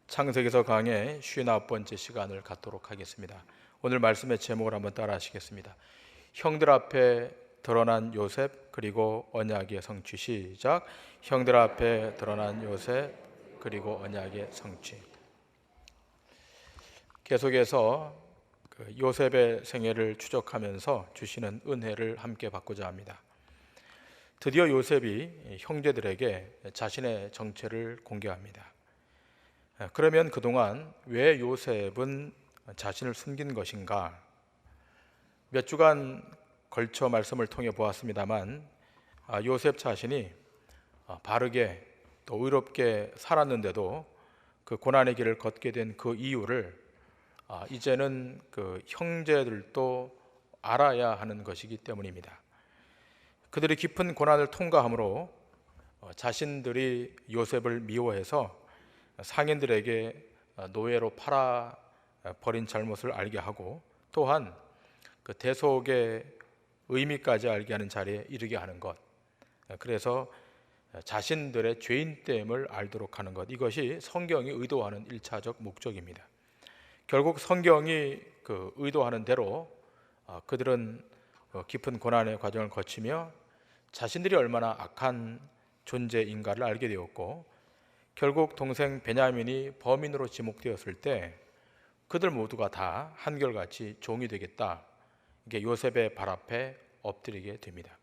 창세기서 강의 59번째 시간을 갖도록 하겠습니다. 오늘 말씀의 제목을 한번 따라 하시겠습니다. 형들 앞에 드러난 요셉 그리고 언약의 성취. 시작. 형들 앞에 드러난 요셉 그리고 언약의 성취. 계속해서 요셉의 생애를 추적하면서 주시는 은혜를 함께 받고자 합니다. 드디어 요셉이 형제들에게 자신의 정체를 공개합니다. 그러면 그동안 왜 요셉은 자신을 숨긴 것인가? 몇 주간 걸쳐 말씀을 통해 보았습니다만 요셉 자신이 바르게 또 의롭게 살았는데도 그 고난의 길을 걷게 된 그 이유를 이제는 그 형제들도 알아야 하는 것이기 때문입니다. 그들이 깊은 고난을 통과함으로 자신들이 요셉을 미워해서 상인들에게 노예로 팔아 버린 잘못을 알게 하고, 또한 그 대속의 의미까지 알게 하는 자리에 이르게 하는 것, 그래서 자신들의 죄인됨을 알도록 하는 것, 이것이 성경이 의도하는 1차적 목적입니다. 결국 성경이 그 의도하는 대로 그들은 깊은 고난의 과정을 거치며 자신들이 얼마나 악한 존재인가를 알게 되었고, 결국 동생 베냐민이 범인으로 지목되었을 때 그들 모두가 다 한결같이 종이 되겠다, 이게 요셉의 발 앞에 엎드리게 됩니다.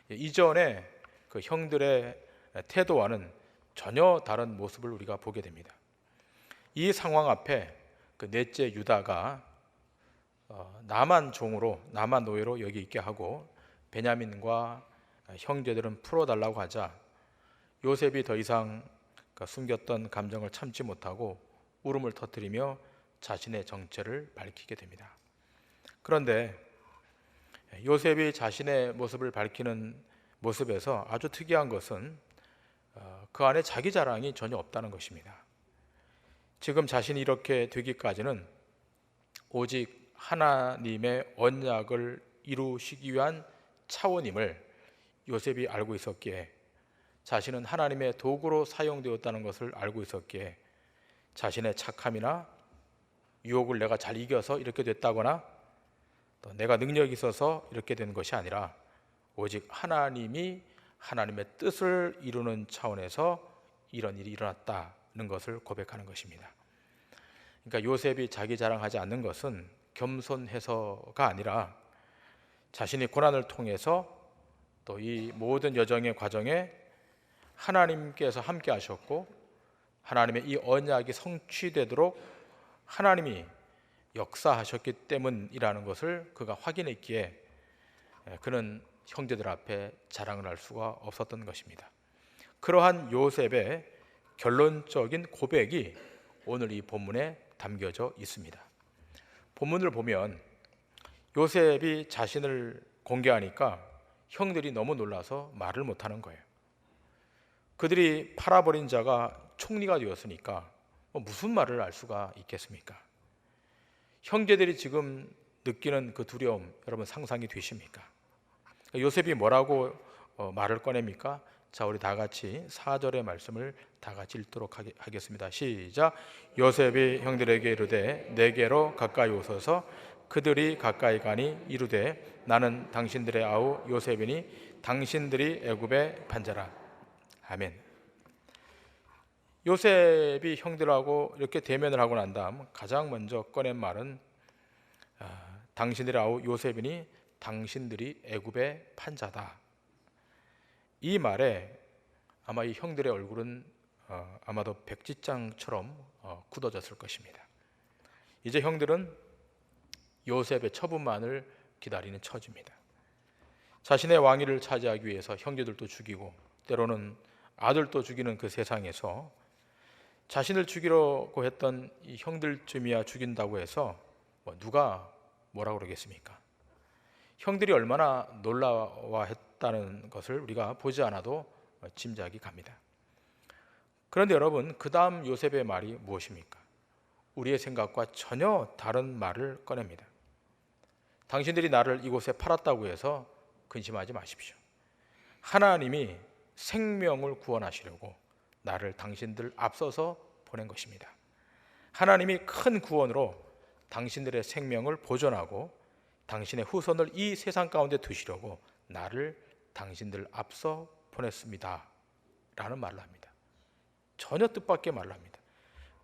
이전에 그 형들의 태도와는 전혀 다른 모습을 우리가 보게 됩니다. 이 상황 앞에 그 넷째 유다가 나만 종으로, 나만 노예로 여기 있게 하고 베냐민과 형제들은 풀어달라고 하자 요셉이 더 이상 숨겼던 감정을 참지 못하고 울음을 터뜨리며 자신의 정체를 밝히게 됩니다. 그런데 요셉이 자신의 모습을 밝히는 모습에서 아주 특이한 것은 그 안에 자기 자랑이 전혀 없다는 것입니다. 지금 자신이 이렇게 되기까지는 오직 하나님의 언약을 이루시기 위한 차원임을 요셉이 알고 있었기에, 자신은 하나님의 도구로 사용되었다는 것을 알고 있었기에 자신의 착함이나 유혹을 내가 잘 이겨서 이렇게 됐다거나 또 내가 능력이 있어서 이렇게 된 것이 아니라 오직 하나님이 하나님의 뜻을 이루는 차원에서 이런 일이 일어났다는 것을 고백하는 것입니다. 그러니까 요셉이 자기 자랑하지 않는 것은 겸손해서가 아니라 자신이 고난을 통해서 또 이 모든 여정의 과정에 하나님께서 함께 하셨고 하나님의 이 언약이 성취되도록 하나님이 역사하셨기 때문이라는 것을 그가 확인했기에 그는 형제들 앞에 자랑을 할 수가 없었던 것입니다. 그러한 요셉의 결론적인 고백이 오늘 이 본문에 담겨져 있습니다. 본문을 보면 요셉이 자신을 공개하니까 형들이 너무 놀라서 말을 못하는 거예요. 그들이 팔아버린 자가 총리가 되었으니까 무슨 말을 알 수가 있겠습니까? 형제들이 지금 느끼는 그 두려움, 여러분 상상이 되십니까? 요셉이 뭐라고 말을 꺼냅니까? 자, 우리 다 같이 4절의 말씀을 다 같이 읽도록 하겠습니다. 시작. 요셉이 형들에게 이르되 내게로 가까이 오소서. 그들이 가까이 가니 이르되 나는 당신들의 아우 요셉이니 당신들이 애굽의 판자라. 아멘. 요셉이 형들하고 이렇게 대면을 하고 난 다음 가장 먼저 꺼낸 말은 당신들의 아우 요셉이니 당신들이 애굽의 판자다. 이 말에 아마 이 형들의 얼굴은 아마도 백지장처럼 굳어졌을 것입니다. 이제 형들은 요셉의 처분만을 기다리는 처지입니다. 자신의 왕위를 차지하기 위해서 형제들도 죽이고 때로는 아들도 죽이는 그 세상에서 자신을 죽이려고 했던 이 형들쯤이야 죽인다고 해서 누가 뭐라고 그러겠습니까? 형들이 얼마나 놀라워했다는 것을 우리가 보지 않아도 짐작이 갑니다. 그런데 여러분, 그 다음 요셉의 말이 무엇입니까? 우리의 생각과 전혀 다른 말을 꺼냅니다. 당신들이 나를 이곳에 팔았다고 해서 근심하지 마십시오. 하나님이 생명을 구원하시려고 나를 당신들 앞서서 보낸 것입니다. 하나님이 큰 구원으로 당신들의 생명을 보존하고 당신의 후손을 이 세상 가운데 두시려고 나를 당신들 앞서 보냈습니다 라는 말을 합니다. 전혀 뜻밖의 말을 합니다.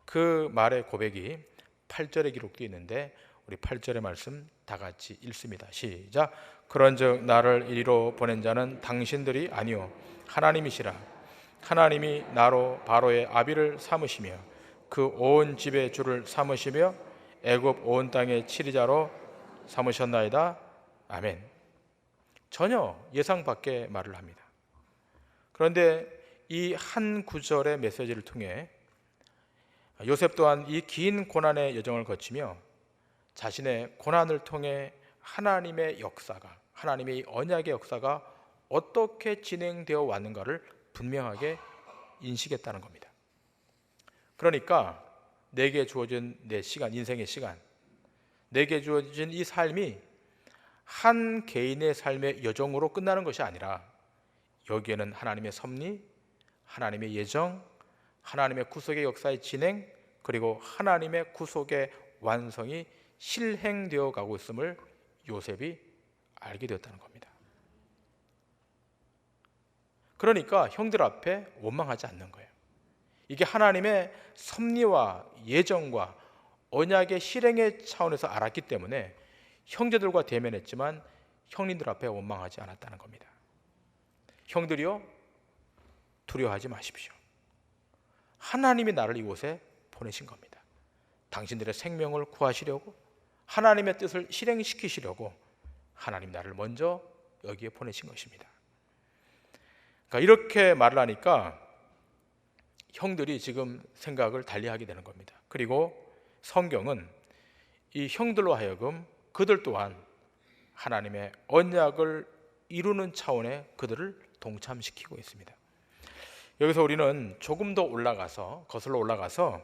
그 말의 고백이 8절에 기록되어 있는데 우리 8절의 말씀 다 같이 읽습니다. 시작. 그런즉 나를 이리로 보낸 자는 당신들이 아니요 하나님이시라. 하나님이 나로 바로의 아비를 삼으시며 그 온 집의 주를 삼으시며 애굽 온 땅의 치리자로 삼으셨나이다. 아멘. 전혀 예상 밖의 말을 합니다. 그런데 이 한 구절의 메시지를 통해 요셉 또한 이 긴 고난의 여정을 거치며 자신의 고난을 통해 하나님의 역사가, 하나님의 언약의 역사가 어떻게 진행되어 왔는가를 분명하게 인식했다는 겁니다. 그러니까 내게 주어진 내 시간, 인생의 시간, 내게 주어진 이 삶이 한 개인의 삶의 여정으로 끝나는 것이 아니라 여기에는 하나님의 섭리, 하나님의 예정, 하나님의 구속의 역사의 진행, 그리고 하나님의 구속의 완성이 실행되어 가고 있음을 요셉이 알게 되었다는 겁니다. 그러니까 형들 앞에 원망하지 않는 거예요. 이게 하나님의 섭리와 예정과 언약의 실행의 차원에서 알았기 때문에 형제들과 대면했지만 형님들 앞에 원망하지 않았다는 겁니다. 형들이요, 두려워하지 마십시오. 하나님이 나를 이곳에 보내신 겁니다. 당신들의 생명을 구하시려고, 하나님의 뜻을 실행시키시려고 하나님 나를 먼저 여기에 보내신 것입니다. 그러니까 이렇게 말을 하니까 형들이 지금 생각을 달리하게 되는 겁니다. 그리고 성경은 이 형들로 하여금 그들 또한 하나님의 언약을 이루는 차원에 그들을 동참시키고 있습니다. 여기서 우리는 조금 더 거슬러 올라가서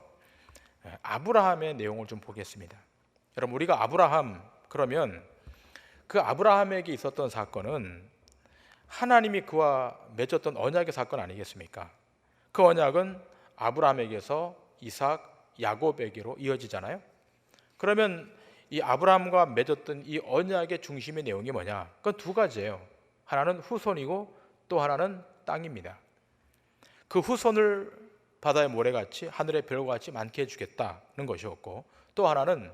아브라함의 내용을 좀 보겠습니다. 여러분, 우리가 아브라함 그러면 그 아브라함에게 있었던 사건은 하나님이 그와 맺었던 언약의 사건 아니겠습니까? 그 언약은 아브라함에게서 이삭, 야곱에게로 이어지잖아요. 그러면 이 아브라함과 맺었던 이 언약의 중심의 내용이 뭐냐? 그건 두 가지예요. 하나는 후손이고 또 하나는 땅입니다. 그 후손을 바다의 모래같이 하늘의 별같이 많게 해주겠다는 것이었고, 또 하나는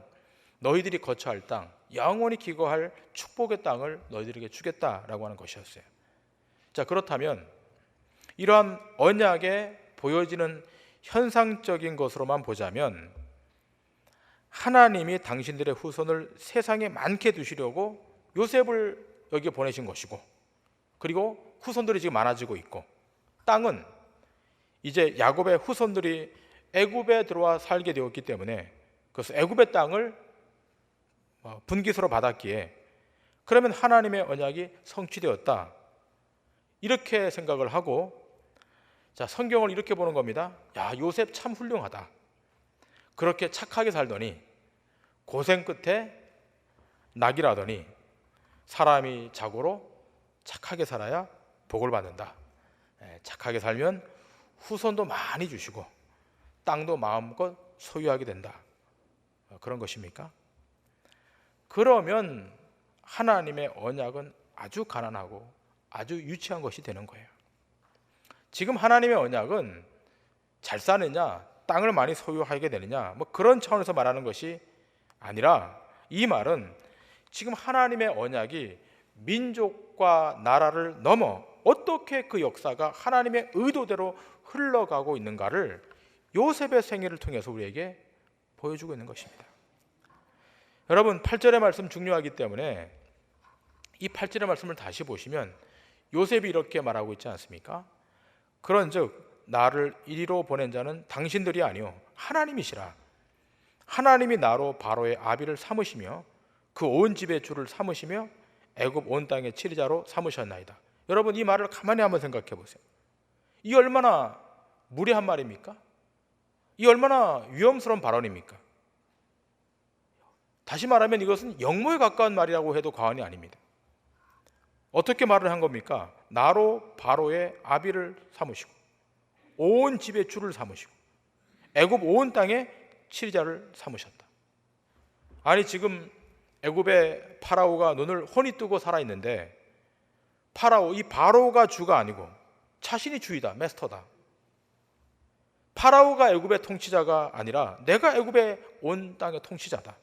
너희들이 거처할 땅, 영원히 기거할 축복의 땅을 너희들에게 주겠다라고 하는 것이었어요. 자, 그렇다면 이러한 언약에 보여지는 현상적인 것으로만 보자면 하나님이 당신들의 후손을 세상에 많게 두시려고 요셉을 여기에 보내신 것이고, 그리고 후손들이 지금 많아지고 있고, 땅은 이제 야곱의 후손들이 애굽에 들어와 살게 되었기 때문에 그래서 애굽의 땅을 분기소로 받았기에 그러면 하나님의 언약이 성취되었다, 이렇게 생각을 하고, 자, 성경을 이렇게 보는 겁니다. 야, 요셉 참 훌륭하다. 그렇게 착하게 살더니 고생 끝에 낙이라더니 사람이 자고로 착하게 살아야 복을 받는다. 착하게 살면 후손도 많이 주시고 땅도 마음껏 소유하게 된다. 그런 것입니까? 그러면 하나님의 언약은 아주 가난하고 아주 유치한 것이 되는 거예요. 지금 하나님의 언약은 잘 사느냐, 땅을 많이 소유하게 되느냐, 그런 차원에서 말하는 것이 아니라, 이 말은 지금 하나님의 언약이 민족과 나라를 넘어 어떻게 그 역사가 하나님의 의도대로 흘러가고 있는가를 요셉의 생애를 통해서 우리에게 보여주고 있는 것입니다. 여러분, 8절의 말씀 중요하기 때문에 이 8절의 말씀을 다시 보시면 요셉이 이렇게 말하고 있지 않습니까? 그런즉 나를 이리로 보낸 자는 당신들이 아니요 하나님이시라. 하나님이 나로 바로의 아비를 삼으시며 그 온 집의 주를 삼으시며 애굽 온 땅의 치리자로 삼으셨나이다. 여러분, 이 말을 가만히 한번 생각해 보세요. 이 얼마나 무례한 말입니까? 이 얼마나 위험스러운 발언입니까? 다시 말하면 이것은 역모에 가까운 말이라고 해도 과언이 아닙니다. 어떻게 말을 한 겁니까? 나로 바로의 아비를 삼으시고 온 집의 주를 삼으시고 애굽 온 땅의 치리자를 삼으셨다. 아니 지금 애굽의 파라오가 눈을 훤히 뜨고 살아있는데 파라오, 이 바로가 주가 아니고 자신이 주이다, 마스터다. 파라오가 애굽의 통치자가 아니라 내가 애굽의 온 땅의 통치자다.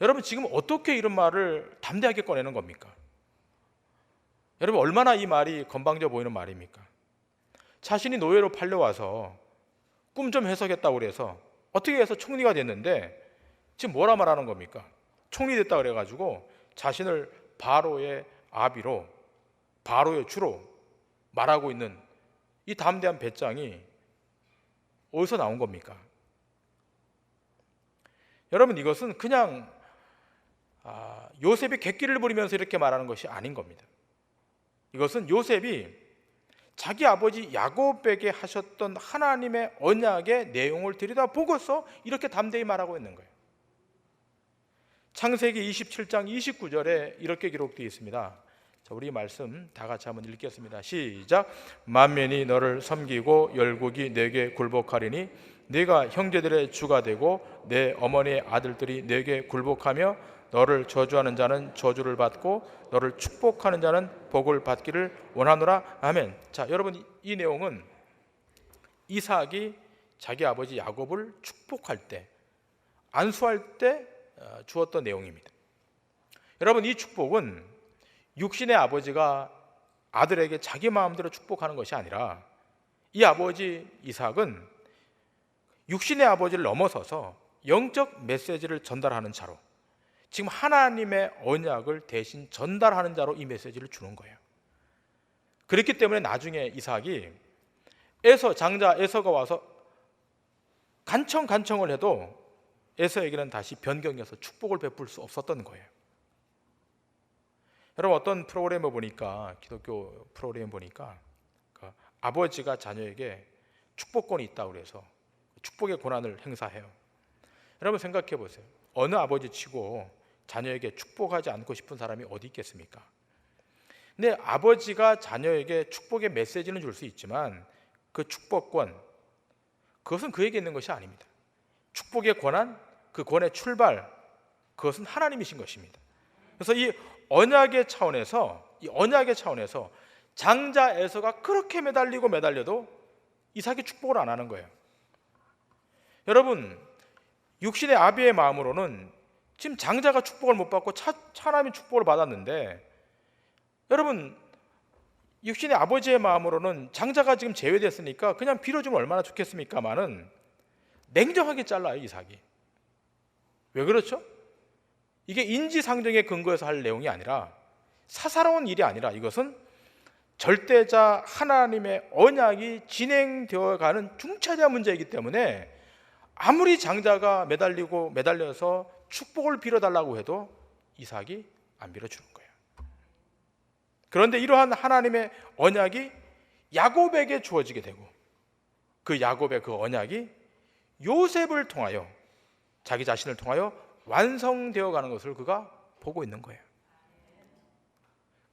여러분 지금 어떻게 이런 말을 담대하게 꺼내는 겁니까? 여러분 얼마나 이 말이 건방져 보이는 말입니까? 자신이 노예로 팔려와서 꿈 좀 해석했다고 그래서 어떻게 해서 총리가 됐는데 지금 뭐라 말하는 겁니까? 총리 됐다 그래가지고 자신을 바로의 아비로, 바로의 주로 말하고 있는 이 담대한 배짱이 어디서 나온 겁니까? 여러분 이것은 그냥 요셉이 객기를 부리면서 이렇게 말하는 것이 아닌 겁니다. 이것은 요셉이 자기 아버지 야곱에게 하셨던 하나님의 언약의 내용을 들여다보고서 이렇게 담대히 말하고 있는 거예요. 창세기 27장 29절에 이렇게 기록되어 있습니다. 자, 우리 말씀 다 같이 한번 읽겠습니다. 시작. 만민이 너를 섬기고 열국이 내게 굴복하리니 네가 형제들의 주가 되고 내 어머니의 아들들이 내게 굴복하며 너를 저주하는 자는 저주를 받고 너를 축복하는 자는 복을 받기를 원하노라. 아멘. 자, 여러분 이 내용은 이삭이 자기 아버지 야곱을 축복할 때, 안수할 때 주었던 내용입니다. 여러분 이 축복은 육신의 아버지가 아들에게 자기 마음대로 축복하는 것이 아니라 이 아버지 이삭은 육신의 아버지를 넘어서서 영적 메시지를 전달하는 자로, 지금 하나님의 언약을 대신 전달하는 자로 이 메시지를 주는 거예요. 그렇기 때문에 나중에 이삭이 장자 에서가 와서 간청을 해도 에서에게는 다시 변경해서 축복을 베풀 수 없었던 거예요. 여러분 어떤 프로그램을 보니까, 기독교 프로그램 보니까 아버지가 자녀에게 축복권이 있다고 그래서 축복의 권한을 행사해요. 여러분 생각해 보세요. 어느 아버지 치고 자녀에게 축복하지 않고 싶은 사람이 어디 있겠습니까? 근데 아버지가 자녀에게 축복의 메시지는 줄 수 있지만 그 축복권, 그것은 그에게 있는 것이 아닙니다. 축복의 권한, 그 권의 출발, 그것은 하나님이신 것입니다. 그래서 이 언약의 차원에서 장자 에서가 그렇게 매달려도 이삭이 축복을 안 하는 거예요. 여러분 육신의 아비의 마음으로는 지금 장자가 축복을 못 받고 차남이 축복을 받았는데, 여러분 육신의 아버지의 마음으로는 장자가 지금 제외됐으니까 그냥 빌어주면 얼마나 좋겠습니까마는 냉정하게 잘라요 이삭이. 왜 그렇죠? 이게 인지상정의 근거에서 할 내용이 아니라, 사사로운 일이 아니라 이것은 절대자 하나님의 언약이 진행되어가는 중차대한 문제이기 때문에 아무리 장자가 매달려서 축복을 빌어달라고 해도 이삭이 안 빌어주는 거예요. 그런데 이러한 하나님의 언약이 야곱에게 주어지게 되고 그 야곱의 그 언약이 요셉을 통하여, 자기 자신을 통하여 완성되어 가는 것을 그가 보고 있는 거예요.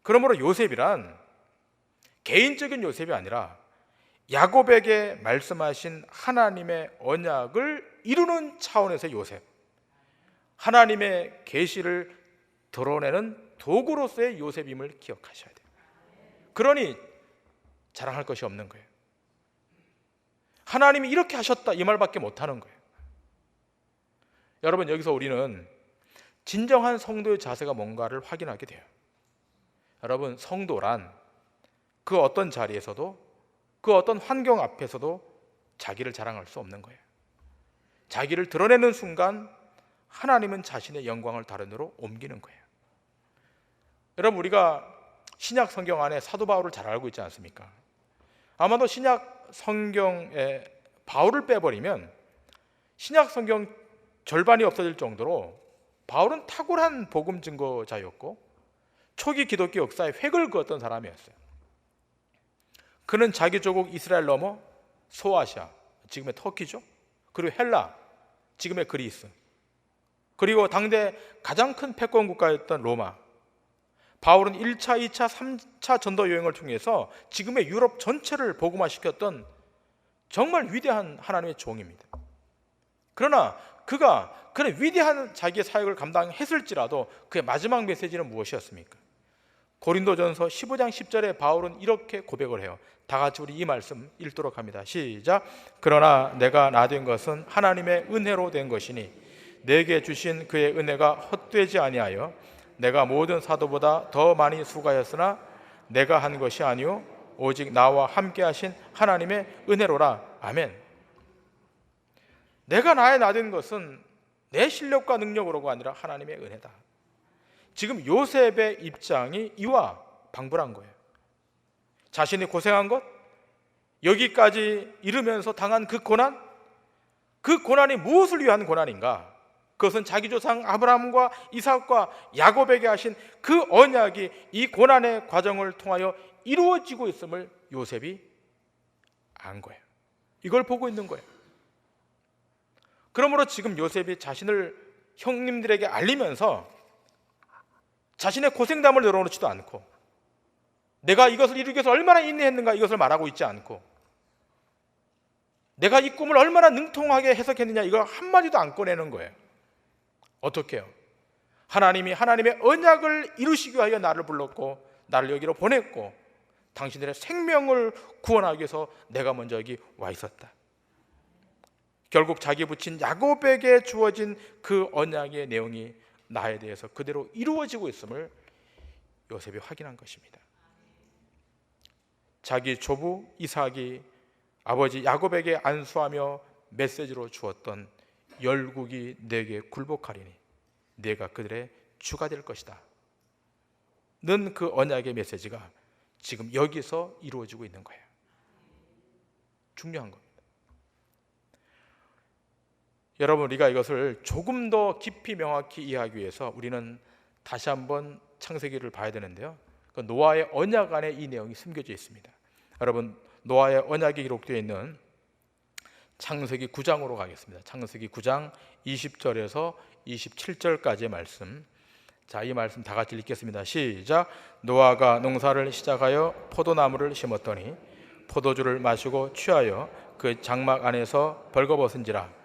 그러므로 요셉이란 개인적인 요셉이 아니라 야곱에게 말씀하신 하나님의 언약을 이루는 차원에서의 요셉, 하나님의 계시를 드러내는 도구로서의 요셉임을 기억하셔야 돼요. 그러니 자랑할 것이 없는 거예요. 하나님이 이렇게 하셨다 이 말밖에 못하는 거예요. 여러분 여기서 우리는 진정한 성도의 자세가 뭔가를 확인하게 돼요. 여러분 성도란 그 어떤 자리에서도, 그 어떤 환경 앞에서도 자기를 자랑할 수 없는 거예요. 자기를 드러내는 순간 하나님은 자신의 영광을 다른 데로 옮기는 거예요. 여러분 우리가 신약 성경 안에 사도 바울을 잘 알고 있지 않습니까? 아마도 신약 성경에 바울을 빼버리면 신약 성경 절반이 없어질 정도로 바울은 탁월한 복음 증거자였고 초기 기독교 역사에 획을 그었던 사람이었어요. 그는 자기 조국 이스라엘 넘어 소아시아, 지금의 터키죠, 그리고 헬라, 지금의 그리스, 그리고 당대 가장 큰 패권 국가였던 로마, 바울은 1차, 2차, 3차 전도 여행을 통해서 지금의 유럽 전체를 복음화시켰던 정말 위대한 하나님의 종입니다. 그러나 그가 그런 위대한 자기의 사역을 감당했을지라도 그의 마지막 메시지는 무엇이었습니까? 고린도전서 15장 10절에 바울은 이렇게 고백을 해요. 다 같이 우리 이 말씀 읽도록 합니다. 시작. 그러나 내가 나 된 것은 하나님의 은혜로 된 것이니 내게 주신 그의 은혜가 헛되지 아니하여 내가 모든 사도보다 더 많이 수고하였으나 내가 한 것이 아니요 오직 나와 함께 하신 하나님의 은혜로라. 아멘. 내가 나 된 것은 내 실력과 능력으로가 아니라 하나님의 은혜다. 지금 요셉의 입장이 이와 방불한 거예요. 자신이 고생한 것, 여기까지 이르면서 당한 그 고난이 무엇을 위한 고난인가? 그것은 자기 조상 아브라함과 이삭과 야곱에게 하신 그 언약이 이 고난의 과정을 통하여 이루어지고 있음을 요셉이 안 거예요. 이걸 보고 있는 거예요. 그러므로 지금 요셉이 자신을 형님들에게 알리면서 자신의 고생담을 내려놓지도 않고 내가 이것을 이루기 위해서 얼마나 인내했는가 이것을 말하고 있지 않고 내가 이 꿈을 얼마나 능통하게 해석했느냐 이걸 한마디도 안 꺼내는 거예요. 어떻게 해요? 하나님이 하나님의 언약을 이루시기 위하여 나를 불렀고 나를 여기로 보냈고 당신들의 생명을 구원하기 위해서 내가 먼저 여기 와 있었다. 결국 자기 붙인 야곱에게 주어진 그 언약의 내용이 나에 대해서 그대로 이루어지고 있음을 요셉이 확인한 것입니다. 자기 조부 이삭이 아버지 야곱에게 안수하며 메시지로 주었던 열국이 내게 굴복하리니 내가 그들의 주가 될 것이다 는 그 언약의 메시지가 지금 여기서 이루어지고 있는 거예요. 중요한 겁니다. 여러분, 우리가 이것을 조금 더 깊이 명확히 이해하기 위해서 우리는 다시 한번 창세기를 봐야 되는데요. 그 노아의 언약 안에 이 내용이 숨겨져 있습니다. 여러분, 노아의 언약이 기록되어 있는 창세기 9장으로 가겠습니다. 창세기 9장 20절에서 27절까지의 말씀. 자, 이 말씀 다 같이 읽겠습니다. 시작. 노아가 농사를 시작하여 포도나무를 심었더니 포도주를 마시고 취하여 그 장막 안에서 벌거벗은지라.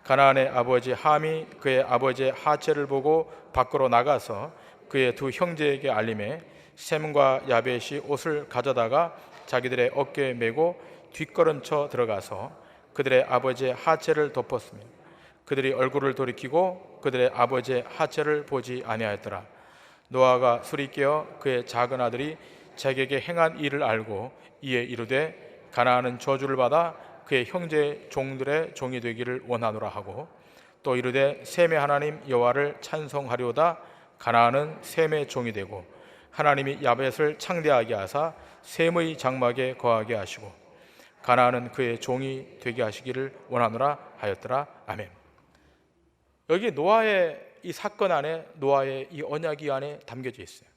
가나안의 아버지 함이 그의 아버지의 하체를 보고 밖으로 나가서 그의 두 형제에게 알림해 셈과 야벳이 옷을 가져다가 자기들의 어깨에 메고 뒷걸음쳐 들어가서 그들의 아버지의 하체를 덮었으며 그들이 얼굴을 돌이키고 그들의 아버지의 하체를 보지 아니하였더라. 노아가 술이 깨어 그의 작은 아들이 자기에게 행한 일을 알고 이에 이르되 가나안은 저주를 받아 그의 형제 종들의 종이 되기를 원하노라 하고 또 이르되 셈의 하나님 여호와를 찬송하리오다. 가나안은 셈의 종이 되고 하나님이 야벳을 창대하게 하사 셈의 장막에 거하게 하시고 가나안은 그의 종이 되게 하시기를 원하노라 하였더라. 아멘. 여기 노아의 이 사건 안에 노아의 이 언약이 안에 담겨져 있어요.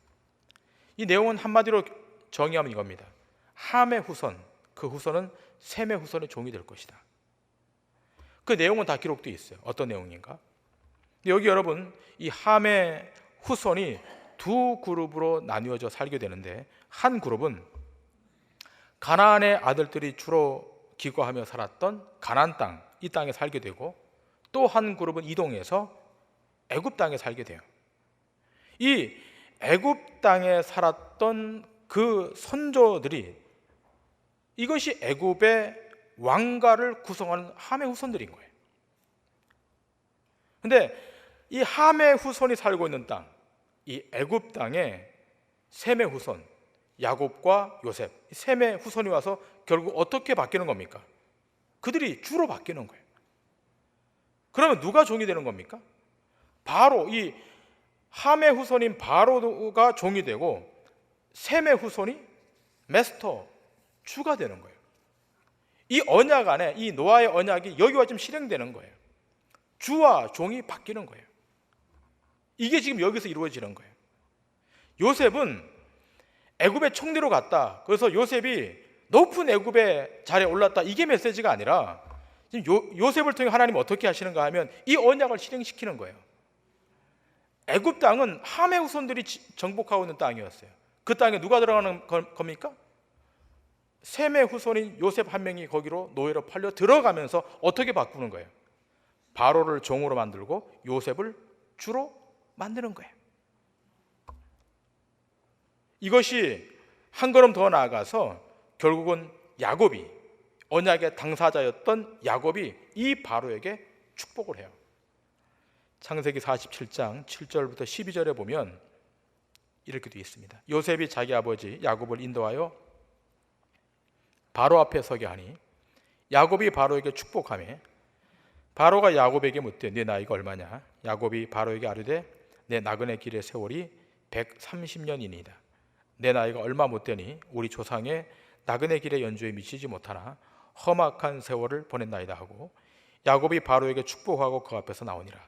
이 내용은 한마디로 정의하면 이겁니다. 함의 후손, 그 후손은 셈의 후손의 종이 될 것이다. 그 내용은 다 기록되어 있어요. 어떤 내용인가? 여기 여러분, 이 함의 후손이 두 그룹으로 나뉘어져 살게 되는데 한 그룹은 가나안의 아들들이 주로 기거하며 살았던 가나안 땅, 이 땅에 살게 되고 또 한 그룹은 이동해서 애굽 땅에 살게 돼요. 이 애굽 땅에 살았던 그 선조들이 이것이 애굽의 왕가를 구성하는 함의 후손들인 거예요. 근데 이 함의 후손이 살고 있는 땅, 이 애굽 땅에 셈의 후손, 야곱과 요셉, 셈의 후손이 와서 결국 어떻게 바뀌는 겁니까? 그들이 주로 바뀌는 거예요. 그러면 누가 종이 되는 겁니까? 바로 이 함의 후손인 바로가 종이 되고 셈의 후손이 메스터, 주가 되는 거예요. 이 언약 안에 이 노아의 언약이 여기와 지금 실행되는 거예요. 주와 종이 바뀌는 거예요. 이게 지금 여기서 이루어지는 거예요. 요셉은 애굽의 총리로 갔다. 그래서 요셉이 높은 애굽의 자리에 올랐다. 이게 메시지가 아니라 지금 요셉을 통해 하나님이 어떻게 하시는가 하면 이 언약을 실행시키는 거예요. 애굽 땅은 함의 후손들이 정복하고 있는 땅이었어요. 그 땅에 누가 들어가는 겁니까? 셈의 후손인 요셉 한 명이 거기로 노예로 팔려 들어가면서 어떻게 바꾸는 거예요? 바로를 종으로 만들고 요셉을 주로 만드는 거예요. 이것이 한 걸음 더 나아가서 결국은 야곱이, 언약의 당사자였던 야곱이 이 바로에게 축복을 해요. 창세기 47장 7절부터 12절에 보면 이렇게 되어 있습니다. 요셉이 자기 아버지 야곱을 인도하여 바로 앞에 서게 하니 야곱이 바로에게 축복하며 바로가 야곱에게 묻되 네 나이가 얼마냐? 야곱이 바로에게 아뢰되 내 나그네 길의 세월이 130년이니이다. 내 나이가 얼마 못되니 우리 조상의 나그네 길의 연주에 미치지 못하나 험악한 세월을 보냈나이다 하고 야곱이 바로에게 축복하고 그 앞에서 나오니라.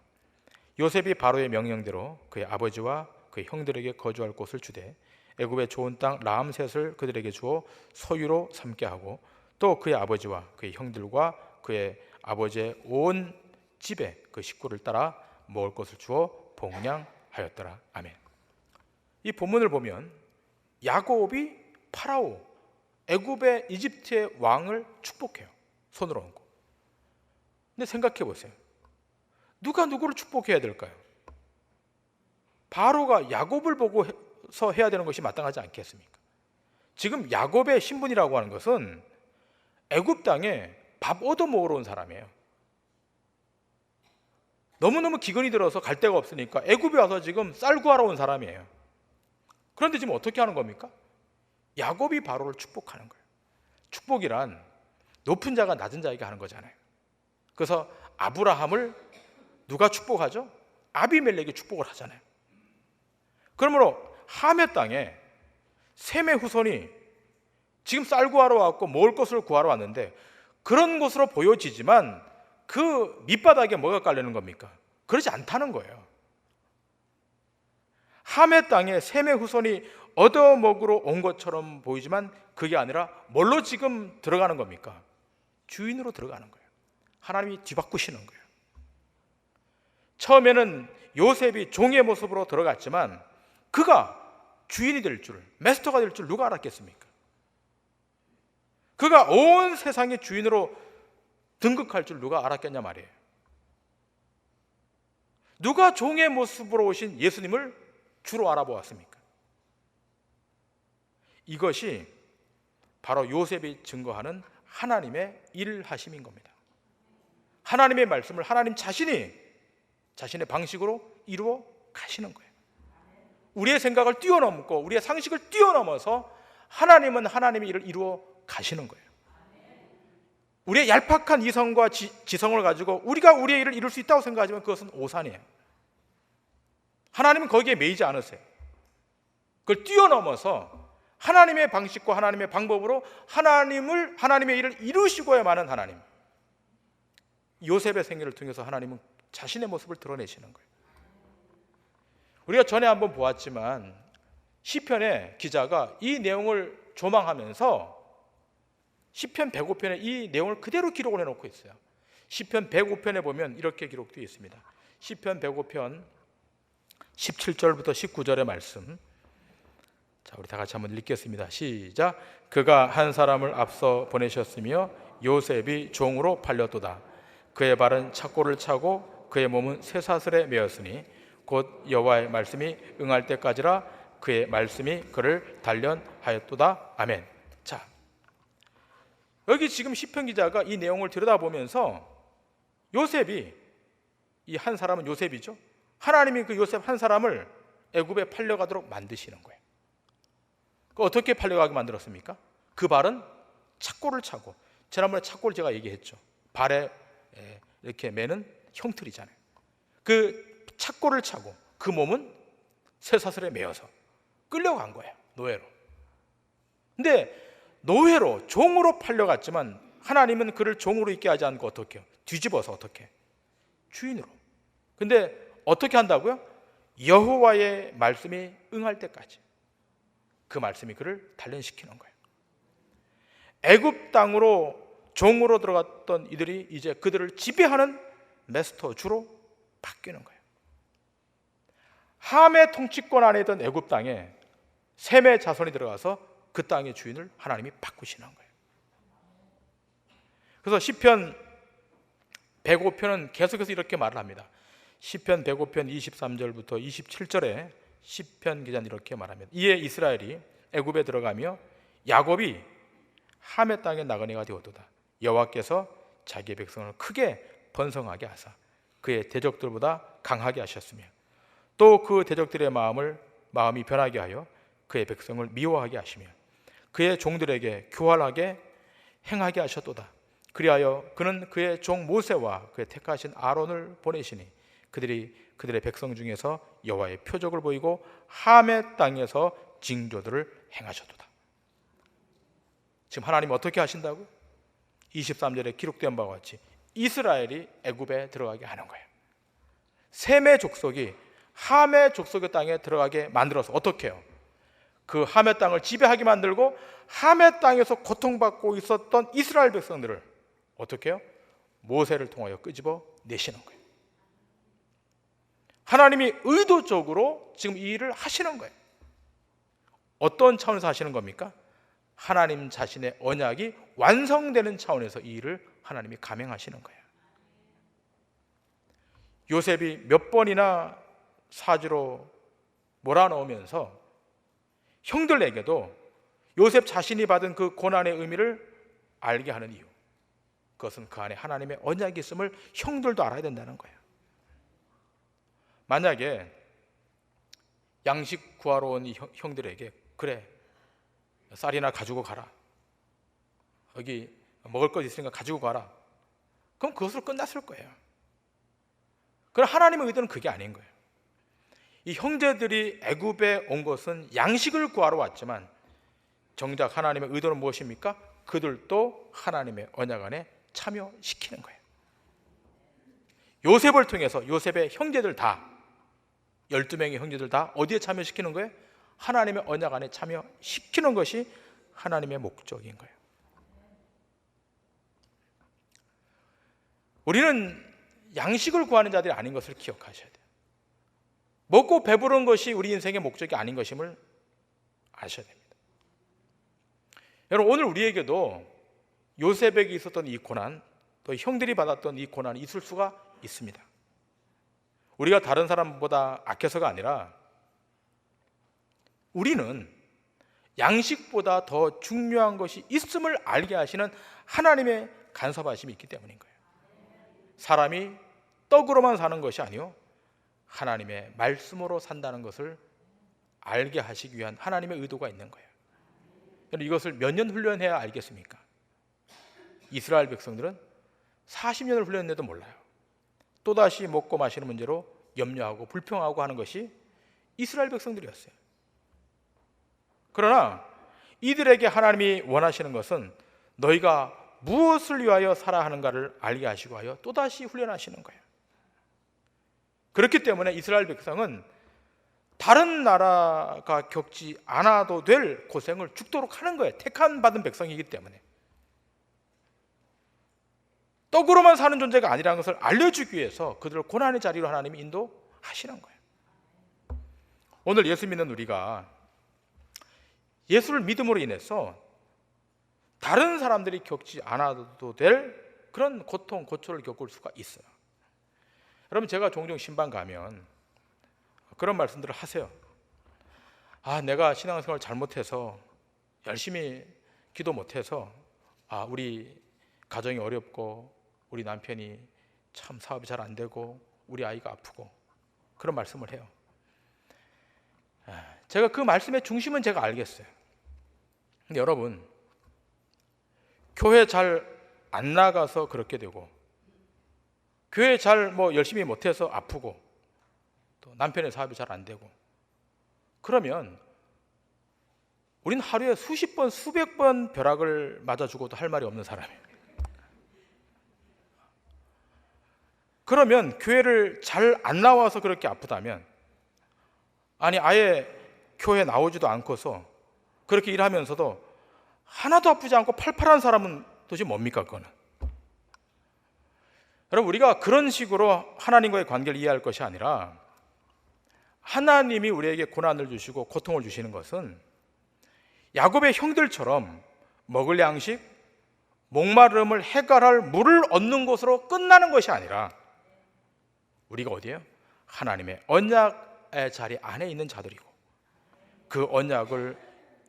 요셉이 바로의 명령대로 그의 아버지와 그의 형들에게 거주할 곳을 주되 애굽의 좋은 땅 라암셋을 그들에게 주어 소유로 삼게 하고 또 그의 아버지와 그의 형들과 그의 아버지의 온 집에 그 식구를 따라 먹을 것을 주어 봉양하였더라. 아멘. 이 본문을 보면 야곱이 파라오, 애굽의 이집트의 왕을 축복해요. 손으로 얹고. 근데 생각해 보세요. 누가 누구를 축복해야 될까요? 바로가 야곱을 보고서 해야 되는 것이 마땅하지 않겠습니까? 지금 야곱의 신분이라고 하는 것은 애굽 땅에 밥 얻어 먹으러 온 사람이에요. 너무너무 기근이 들어서 갈 데가 없으니까 애굽에 와서 지금 쌀 구하러 온 사람이에요. 그런데 지금 어떻게 하는 겁니까? 야곱이 바로를 축복하는 거예요. 축복이란 높은 자가 낮은 자에게 하는 거잖아요. 그래서 아브라함을 누가 축복하죠? 아비멜렉이 축복을 하잖아요. 그러므로 하메 땅에 셈의 후손이 지금 쌀 구하러 왔고 먹을 것을 구하러 왔는데 그런 것으로 보여지지만 그 밑바닥에 뭐가 깔리는 겁니까? 그렇지 않다는 거예요. 하메 땅에 셈의 후손이 얻어먹으러 온 것처럼 보이지만 그게 아니라 뭘로 지금 들어가는 겁니까? 주인으로 들어가는 거예요. 하나님이 뒤바꾸시는 거예요. 처음에는 요셉이 종의 모습으로 들어갔지만 그가 주인이 될 줄, 마스터가 될 줄 누가 알았겠습니까? 그가 온 세상의 주인으로 등극할 줄 누가 알았겠냐 말이에요. 누가 종의 모습으로 오신 예수님을 주로 알아보았습니까? 이것이 바로 요셉이 증거하는 하나님의 일하심인 겁니다. 하나님의 말씀을 하나님 자신이 자신의 방식으로 이루어 가시는 거예요. 우리의 생각을 뛰어넘고 우리의 상식을 뛰어넘어서 하나님은 하나님의 일을 이루어 가시는 거예요. 우리의 얄팍한 이성과 지성을 가지고 우리가 우리의 일을 이룰 수 있다고 생각하지만 그것은 오산이에요. 하나님은 거기에 매이지 않으세요. 그걸 뛰어넘어서 하나님의 방식과 하나님의 방법으로 하나님의 일을 이루시고야만은 하나님. 요셉의 생애를 통해서 하나님은 자신의 모습을 드러내시는 거예요. 우리가 전에 한번 보았지만 시편의 기자가 이 내용을 조망하면서 시편 105편에 이 내용을 그대로 기록을 해놓고 있어요. 시편 105편에 보면 이렇게 기록되어 있습니다. 시편 105편 17절부터 19절의 말씀. 자, 우리 다 같이 한번 읽겠습니다. 시작. 그가 한 사람을 앞서 보내셨으며 요셉이 종으로 팔렸도다. 그의 발은 착고를 차고 그의 몸은 쇠사슬에 매였으니 곧 여호와의 말씀이 응할 때까지라 그의 말씀이 그를 단련하였도다. 아멘. 자, 여기 지금 시편 기자가 이 내용을 들여다보면서 요셉이, 이 한 사람은 요셉이죠. 하나님이 그 요셉 한 사람을 애굽에 팔려가도록 만드시는 거예요. 어떻게 팔려가게 만들었습니까? 그 발은 착고를 차고, 지난번에 착고를 제가 얘기했죠. 발에 이렇게 매는 형틀이잖아요. 그 착고를 차고 그 몸은 쇠사슬에 매여서 끌려간 거예요. 노예로. 근데 노예로, 종으로 팔려갔지만 하나님은 그를 종으로 있게 하지 않고 어떻게 해요? 뒤집어서 어떻게 해요? 주인으로. 근데 어떻게 한다고요? 여호와의 말씀이 응할 때까지. 그 말씀이 그를 단련시키는 거예요. 애굽 땅으로 종으로 들어갔던 이들이 이제 그들을 지배하는 마스터, 주로 바뀌는 거예요. 함의 통치권 안에 있던 애굽 땅에 셈의 자손이 들어가서 그 땅의 주인을 하나님이 바꾸시는 거예요. 그래서 시편 105편은 계속해서 이렇게 말을 합니다. 시편 105편 23절부터 27절에 시편 기자는 이렇게 말합니다. 이에 이스라엘이 애굽에 들어가며 야곱이 함의 땅에 나그네가 되었도다. 여호와께서 자기의 백성을 크게 번성하게 하사 그의 대적들보다 강하게 하셨으며 또 그 대적들의 마음이 변하게 하여 그의 백성을 미워하게 하시며 그의 종들에게 교활하게 행하게 하셨도다. 그리하여 그는 그의 종 모세와 그의 택하신 아론을 보내시니 그들이 그들의 백성 중에서 여호와의 표적을 보이고 함의 땅에서 징조들을 행하셨도다. 지금 하나님이 어떻게 하신다고요? 23절에 기록된 바와 같이 이스라엘이 애굽에 들어가게 하는 거예요. 셈의 족속이 함의 족속의 땅에 들어가게 만들어서 어떻게 해요? 그 함의 땅을 지배하게 만들고 함의 땅에서 고통받고 있었던 이스라엘 백성들을 어떻게 해요? 모세를 통하여 끄집어 내시는 거예요. 하나님이 의도적으로 지금 이 일을 하시는 거예요. 어떤 차원에서 하시는 겁니까? 하나님 자신의 언약이 완성되는 차원에서 이 일을 하나님이 감행하시는 거예요. 요셉이 몇 번이나 사지로 몰아넣으면서 형들에게도 요셉 자신이 받은 그 고난의 의미를 알게 하는 이유, 그것은 그 안에 하나님의 언약이 있음을 형들도 알아야 된다는 거예요. 만약에 양식 구하러 온 이 형들에게 그래 쌀이나 가지고 가라, 여기 먹을 것 있으니까 가지고 가라, 그럼 그것으로 끝났을 거예요. 그럼 하나님의 의도는 그게 아닌 거예요. 이 형제들이 애굽에 온 것은 양식을 구하러 왔지만 정작 하나님의 의도는 무엇입니까? 그들도 하나님의 언약 안에 참여시키는 거예요. 요셉을 통해서 요셉의 형제들 다 12명의 형제들 다 어디에 참여시키는 거예요? 하나님의 언약 안에 참여시키는 것이 하나님의 목적인 거예요. 우리는 양식을 구하는 자들이 아닌 것을 기억하셔야 돼요. 먹고 배부른 것이 우리 인생의 목적이 아닌 것임을 아셔야 됩니다. 여러분, 오늘 우리에게도 요셉에게 있었던 이 고난, 또 형들이 받았던 이 고난이 있을 수가 있습니다. 우리가 다른 사람보다 악해서가 아니라 우리는 양식보다 더 중요한 것이 있음을 알게 하시는 하나님의 간섭하심이 있기 때문인 거예요. 사람이 떡으로만 사는 것이 아니요 하나님의 말씀으로 산다는 것을 알게 하시기 위한 하나님의 의도가 있는 거예요. 이것을 몇 년 훈련해야 알겠습니까? 이스라엘 백성들은 40년을 훈련해도 몰라요. 또다시 먹고 마시는 문제로 염려하고 불평하고 하는 것이 이스라엘 백성들이었어요. 그러나 이들에게 하나님이 원하시는 것은 너희가 무엇을 위하여 살아야 하는가를 알게 하시고 하여 또다시 훈련하시는 거예요. 그렇기 때문에 이스라엘 백성은 다른 나라가 겪지 않아도 될 고생을 죽도록 하는 거예요. 택함 받은 백성이기 때문에. 떡으로만 사는 존재가 아니라는 것을 알려주기 위해서 그들을 고난의 자리로 하나님이 인도하시는 거예요. 오늘 예수 믿는 우리가 예수를 믿음으로 인해서 다른 사람들이 겪지 않아도 될 그런 고통, 고초를 겪을 수가 있어요. 여러분, 제가 종종 신방 가면 그런 말씀들을 하세요. 내가 신앙생활 잘못해서 열심히 기도 못해서 우리 가정이 어렵고 우리 남편이 참 사업이 잘 안 되고 우리 아이가 아프고 그런 말씀을 해요. 제가 그 말씀의 중심은 제가 알겠어요. 근데 여러분, 교회 잘 안 나가서 그렇게 되고 교회 잘 열심히 못해서 아프고 또 남편의 사업이 잘 안 되고 그러면 우린 하루에 수십 번 수백 번 벼락을 맞아 죽어도 할 말이 없는 사람이에요. 그러면 교회를 잘 안 나와서 그렇게 아프다면 아예 교회 나오지도 않고서 그렇게 일하면서도 하나도 아프지 않고 팔팔한 사람은 도대체 뭡니까 그거는? 여러분, 우리가 그런 식으로 하나님과의 관계를 이해할 것이 아니라 하나님이 우리에게 고난을 주시고 고통을 주시는 것은 야곱의 형들처럼 먹을 양식, 목마름을 해결할 물을 얻는 곳으로 끝나는 것이 아니라 우리가 어디에요? 하나님의 언약의 자리 안에 있는 자들이고 그 언약을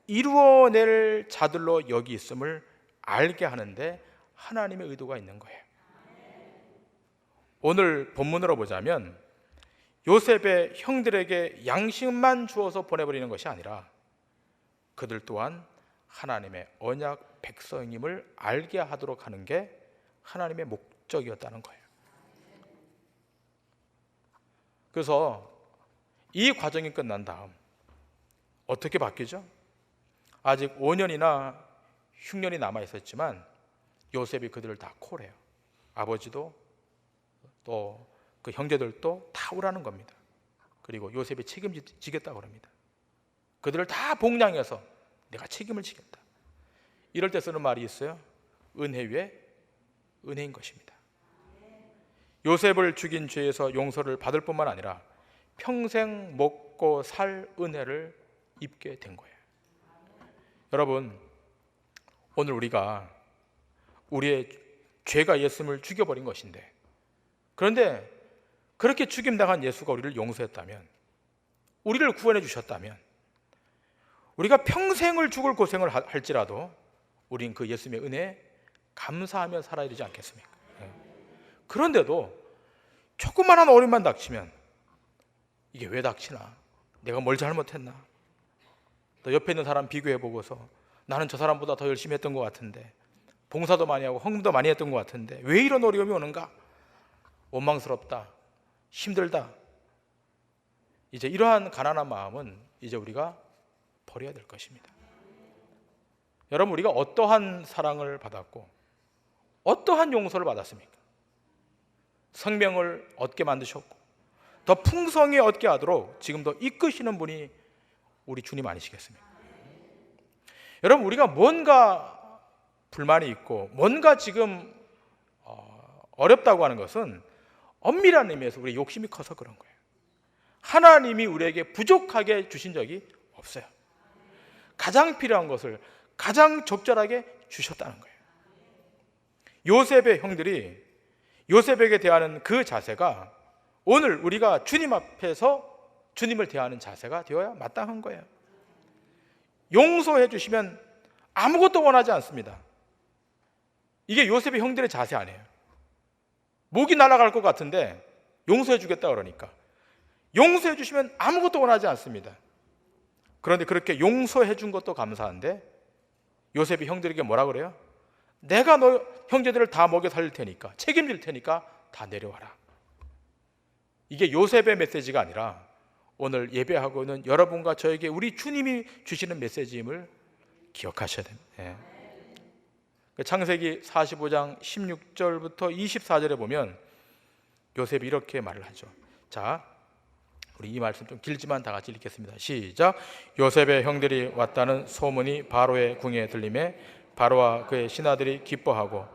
이루어낼 자들로 여기 있음을 알게 하는데 하나님의 의도가 있는 거예요. 오늘 본문으로 보자면 요셉의 형들에게 양식만 주어서 보내버리는 것이 아니라 그들 또한 하나님의 언약 백성임을 알게 하도록 하는 게 하나님의 목적이었다는 거예요. 그래서 이 과정이 끝난 다음 어떻게 바뀌죠? 아직 5년이나 흉년이 남아 있었지만 요셉이 그들을 다 콜해요. 아버지도 또 그 형제들도 다 오라는 겁니다. 그리고 요셉이 책임지겠다고 합니다. 그들을 다 복량해서 내가 책임을 지겠다. 이럴 때 쓰는 말이 있어요. 은혜 위에 은혜인 것입니다. 요셉을 죽인 죄에서 용서를 받을 뿐만 아니라 평생 먹고 살 은혜를 입게 된 거예요. 여러분, 오늘 우리가 우리의 죄가 예수님을 죽여버린 것인데, 그런데 그렇게 죽임당한 예수가 우리를 용서했다면, 우리를 구원해 주셨다면, 우리가 평생을 죽을 고생을 할지라도 우린 그 예수님의 은혜에 감사하며 살아야 되지 않겠습니까? 그런데도 조그만한 어려움만 닥치면 이게 왜 닥치나? 내가 뭘 잘못했나? 또 옆에 있는 사람 비교해 보고서 나는 저 사람보다 더 열심히 했던 것 같은데, 봉사도 많이 하고 헌금도 많이 했던 것 같은데 왜 이런 어려움이 오는가? 원망스럽다, 힘들다. 이제 이러한 가난한 마음은 이제 우리가 버려야 될 것입니다. 여러분, 우리가 어떠한 사랑을 받았고 어떠한 용서를 받았습니까? 생명을 얻게 만드셨고 더 풍성히 얻게 하도록 지금 더 이끄시는 분이 우리 주님 아니시겠습니까? 여러분, 우리가 뭔가 불만이 있고 뭔가 지금 어렵다고 하는 것은 엄밀한 의미에서 우리 욕심이 커서 그런 거예요. 하나님이 우리에게 부족하게 주신 적이 없어요. 가장 필요한 것을 가장 적절하게 주셨다는 거예요. 요셉의 형들이 요셉에게 대하는 그 자세가 오늘 우리가 주님 앞에서 주님을 대하는 자세가 되어야 마땅한 거예요. 용서해 주시면 아무것도 원하지 않습니다. 이게 요셉의 형들의 자세 아니에요. 목이 날아갈 것 같은데 용서해 주겠다 그러니까 용서해 주시면 아무것도 원하지 않습니다. 그런데 그렇게 용서해 준 것도 감사한데 요셉이 형들에게 뭐라 그래요? 내가 너 형제들을 다 먹여 살릴 테니까, 책임질 테니까 다 내려와라. 이게 요셉의 메시지가 아니라 오늘 예배하고 있는 여러분과 저에게 우리 주님이 주시는 메시지임을 기억하셔야 됩니다. 창세기 45장 16절부터 24절에 보면 요셉이 이렇게 말을 하죠. 자, 우리 이 말씀 좀 길지만 다 같이 읽겠습니다. 시작. 요셉의 형들이 왔다는 소문이 바로의 궁에 들림에 바로와 그의 신하들이 기뻐하고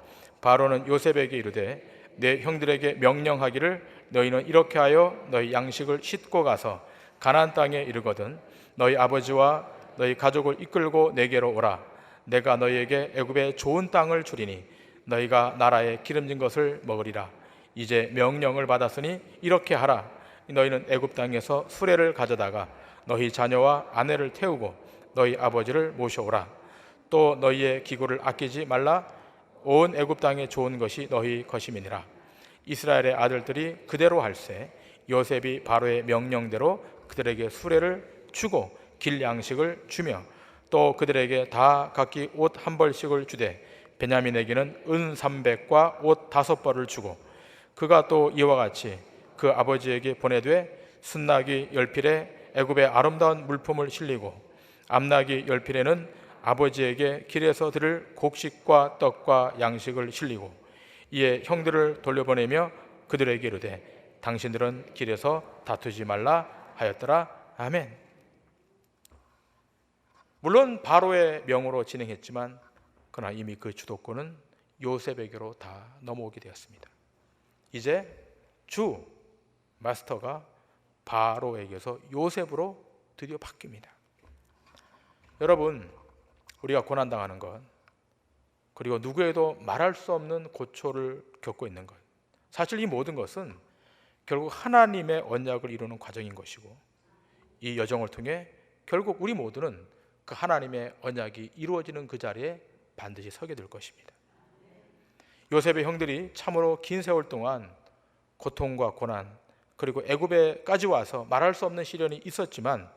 바로는 요셉에게 이르되 내 형들에게 명령하기를 너희는 이렇게 하여 너희 양식을 싣고 가서 가나안 땅에 이르거든 너희 아버지와 너희 가족을 이끌고 내게로 오라. 내가 너희에게 애굽의 좋은 땅을 주리니 너희가 나라에 기름진 것을 먹으리라. 이제 명령을 받았으니 이렇게 하라. 너희는 애굽 땅에서 수레를 가져다가 너희 자녀와 아내를 태우고 너희 아버지를 모셔오라. 또 너희의 기구를 아끼지 말라. 온 애굽 땅에 좋은 것이 너희 것임이니라. 이스라엘의 아들들이 그대로 할세. 요셉이 바로의 명령대로 그들에게 수레를 주고 길 양식을 주며 또 그들에게 다 각기 옷 한 벌씩을 주되 베냐민에게는 은 300과 옷 5벌을 주고 그가 또 이와 같이 그 아버지에게 보내되 순나기 10필에 애굽의 아름다운 물품을 실리고 암나기 10필에는 아버지에게 길에서 들을 곡식과 떡과 양식을 실리고 이에 형들을 돌려보내며 그들에게 이르되 당신들은 길에서 다투지 말라 하였더라. 아멘. 물론 바로의 명으로 진행했지만 그러나 이미 그 주도권은 요셉에게로 다 넘어오게 되었습니다. 이제 주 마스터가 바로에게서 요셉으로 드디어 바뀝니다. 여러분, 우리가 고난당하는 건 그리고 누구에도 말할 수 없는 고초를 겪고 있는 것, 사실 이 모든 것은 결국 하나님의 언약을 이루는 과정인 것이고, 이 여정을 통해 결국 우리 모두는 그 하나님의 언약이 이루어지는 그 자리에 반드시 서게 될 것입니다. 요셉의 형들이 참으로 긴 세월 동안 고통과 고난, 그리고 애굽에까지 와서 말할 수 없는 시련이 있었지만,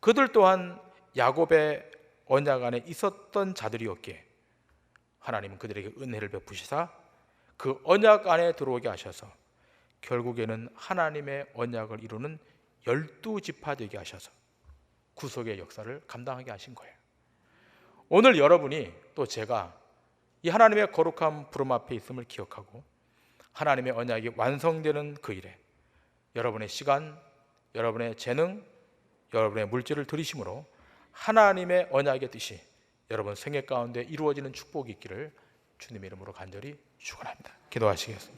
그들 또한 야곱의 언약 안에 있었던 자들이었기에 하나님은 그들에게 은혜를 베푸시사 그 언약 안에 들어오게 하셔서 결국에는 하나님의 언약을 이루는 12지파 되게 하셔서 구속의 역사를 감당하게 하신 거예요. 오늘 여러분이 또 제가 이 하나님의 거룩한 부름 앞에 있음을 기억하고 하나님의 언약이 완성되는 그 일에 여러분의 시간, 여러분의 재능, 여러분의 물질을 들이심으로 하나님의 언약의 뜻이 여러분 생애 가운데 이루어지는 축복이 있기를 주님의 이름으로 간절히 축원합니다. 기도하시겠습니다.